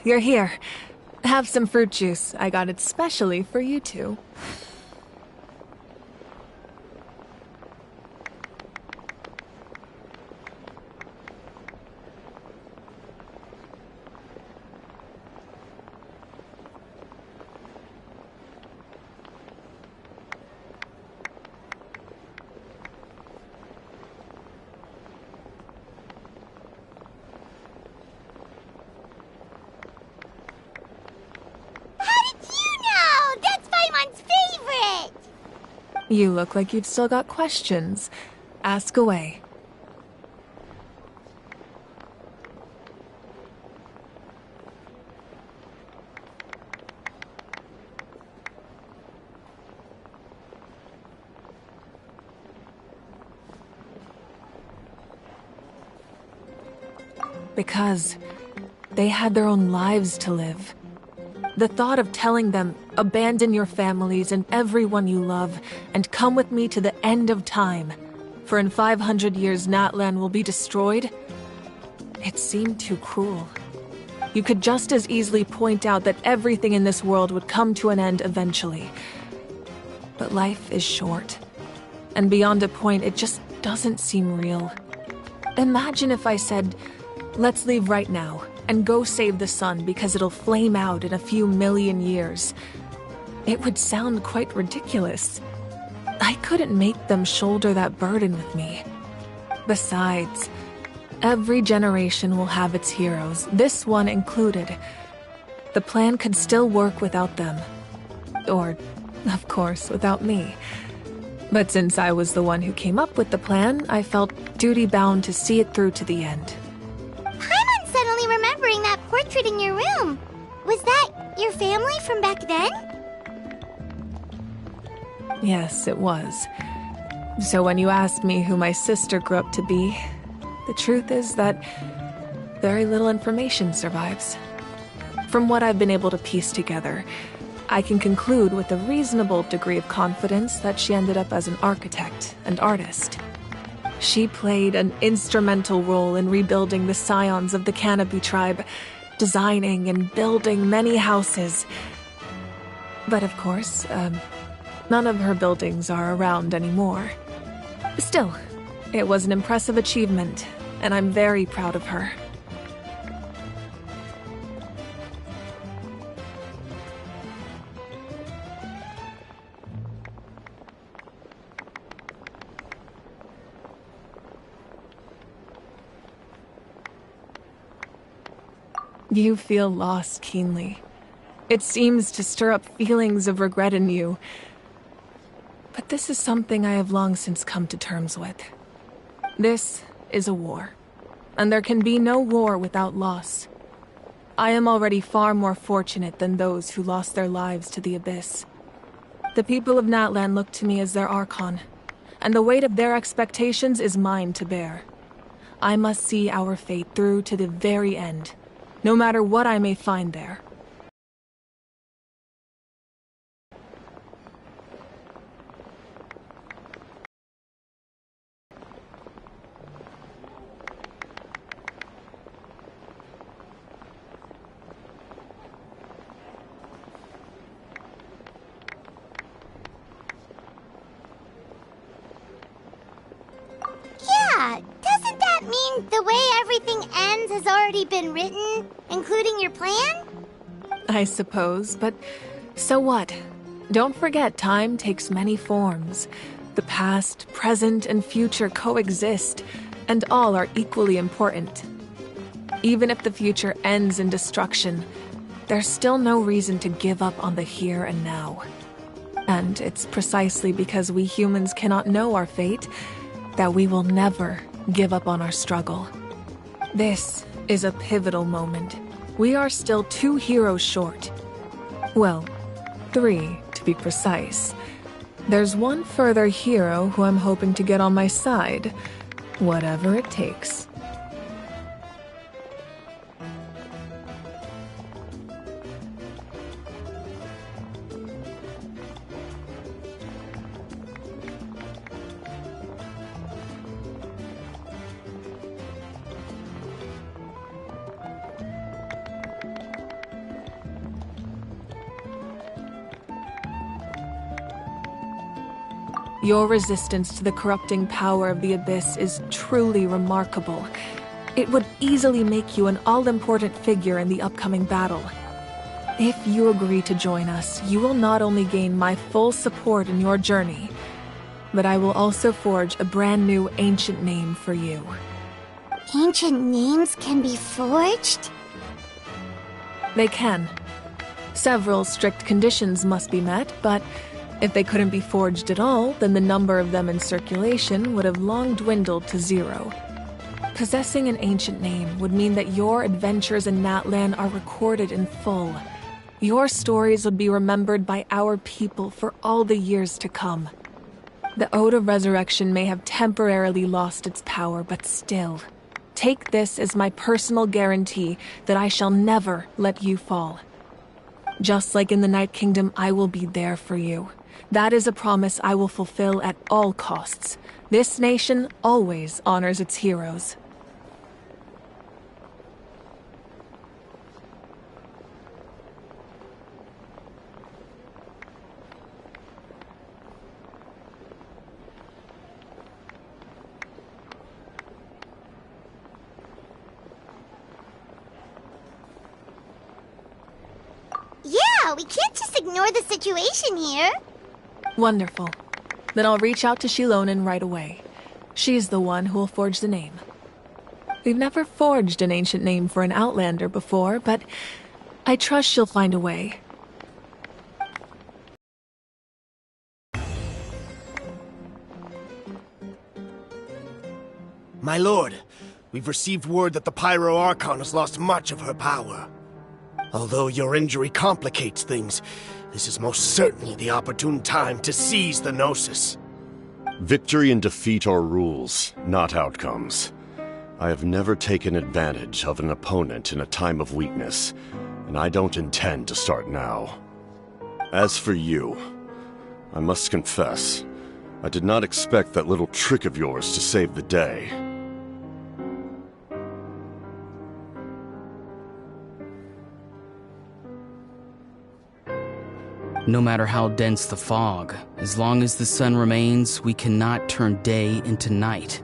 You're here. Have some fruit juice. I got it specially for you two. You look like you've still got questions. Ask away. Because they had their own lives to live. The thought of telling them, abandon your families and everyone you love, and come with me to the end of time, for in 500 years Natlan will be destroyed, it seemed too cruel. You could just as easily point out that everything in this world would come to an end eventually. But life is short, and beyond a point it just doesn't seem real. Imagine if I said, let's leave right now, and go save the sun because it'll flame out in a few million years. It would sound quite ridiculous. I couldn't make them shoulder that burden with me. Besides, every generation will have its heroes, this one included. The plan could still work without them. Or, of course, without me. But since I was the one who came up with the plan, I felt duty-bound to see it through to the end. Remembering that portrait in your room. Was that your family from back then? Yes, it was. So when you asked me who my sister grew up to be, the truth is that very little information survives. From what I've been able to piece together, I can conclude with a reasonable degree of confidence that she ended up as an architect and artist. She played an instrumental role in rebuilding the scions of the Canopy tribe, designing and building many houses. But of course, none of her buildings are around anymore. Still, it was an impressive achievement, and I'm very proud of her. You feel loss keenly. It seems to stir up feelings of regret in you. But this is something I have long since come to terms with. This is a war, and there can be no war without loss. I am already far more fortunate than those who lost their lives to the abyss. The people of Natlan look to me as their Archon, and the weight of their expectations is mine to bear. I must see our fate through to the very end, no matter what I may find there. already been written, including your plan? I suppose, but so what? Don't forget, time takes many forms. The past, present, and future coexist, and all are equally important. Even if the future ends in destruction, there's still no reason to give up on the here and now. And it's precisely because we humans cannot know our fate that we will never give up on our struggle. This is a pivotal moment. We are still 2 heroes short. Well, 3 to be precise. There's one further hero who I'm hoping to get on my side, whatever it takes. Your resistance to the corrupting power of the Abyss is truly remarkable. It would easily make you an all-important figure in the upcoming battle. If you agree to join us, you will not only gain my full support in your journey, but I will also forge a brand new ancient name for you. Ancient names can be forged? They can. Several strict conditions must be met, but if they couldn't be forged at all, then the number of them in circulation would have long dwindled to 0. Possessing an ancient name would mean that your adventures in Natlan are recorded in full. Your stories would be remembered by our people for all the years to come. The Ode of Resurrection may have temporarily lost its power, but still, take this as my personal guarantee that I shall never let you fall. Just like in the Night Kingdom, I will be there for you. That is a promise I will fulfill at all costs. This nation always honors its heroes. Yeah, we can't just ignore the situation here. Wonderful. Then I'll reach out to Shilonen right away. She's the one who will forge the name. We've never forged an ancient name for an Outlander before, but I trust she'll find a way. My lord, we've received word that the Pyro Archon has lost much of her power. Although your injury complicates things, this is most certainly the opportune time to seize the Gnosis. Victory and defeat are rules, not outcomes. I have never taken advantage of an opponent in a time of weakness, and I don't intend to start now. As for you, I must confess, I did not expect that little trick of yours to save the day. No matter how dense the fog, as long as the sun remains, we cannot turn day into night.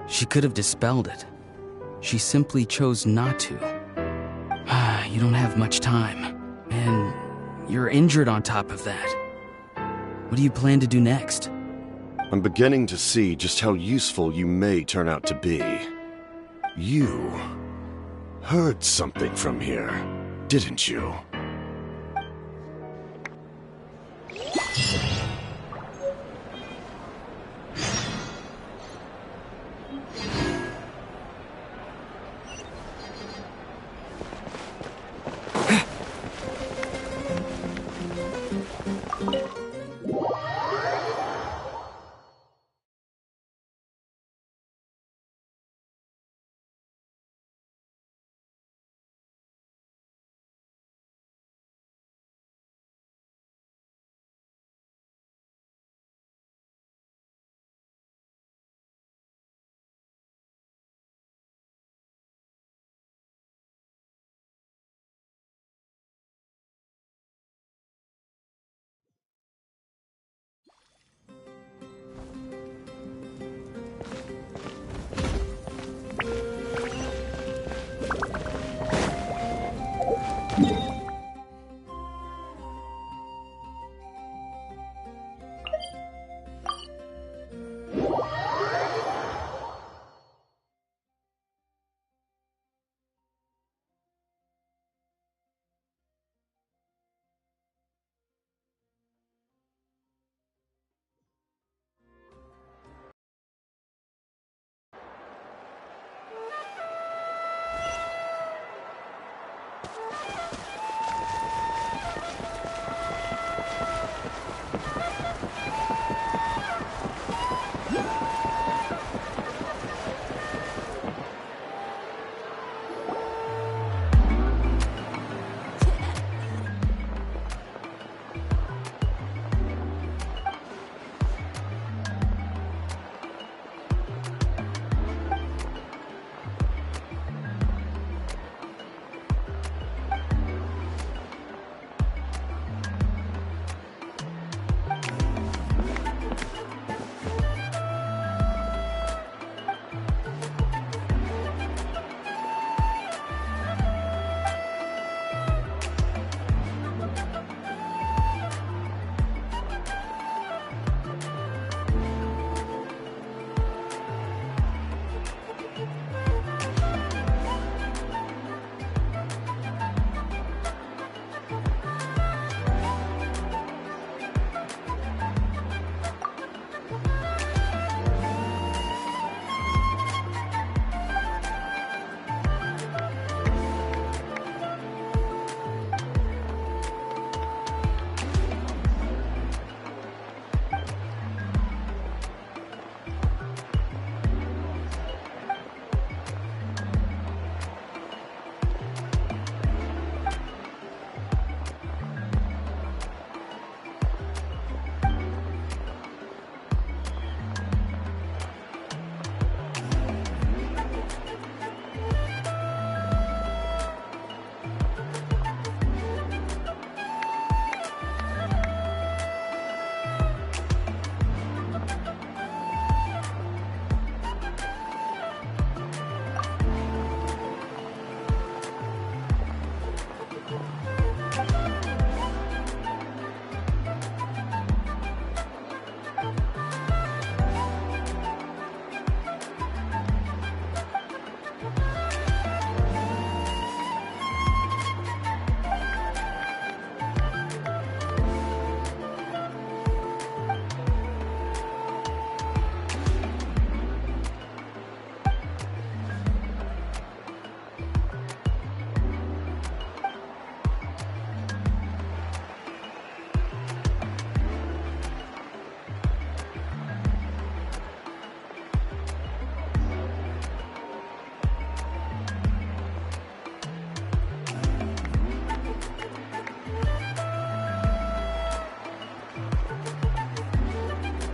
She could have dispelled it. She simply chose not to. You don't have much time, and you're injured on top of that. What do you plan to do next? I'm beginning to see just how useful you may turn out to be. You heard something from here, didn't you?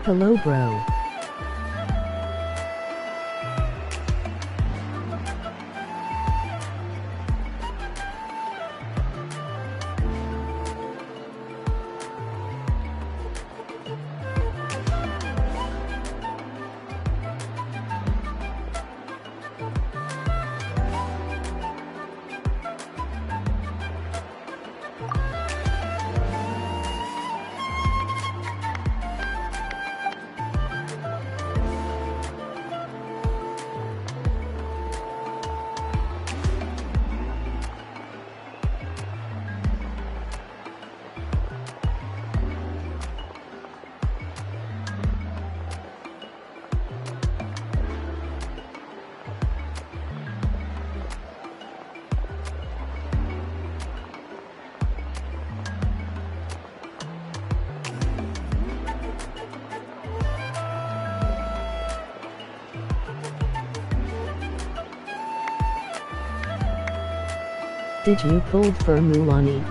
Hello, bro. Did you pull for Mulani?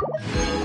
Bye.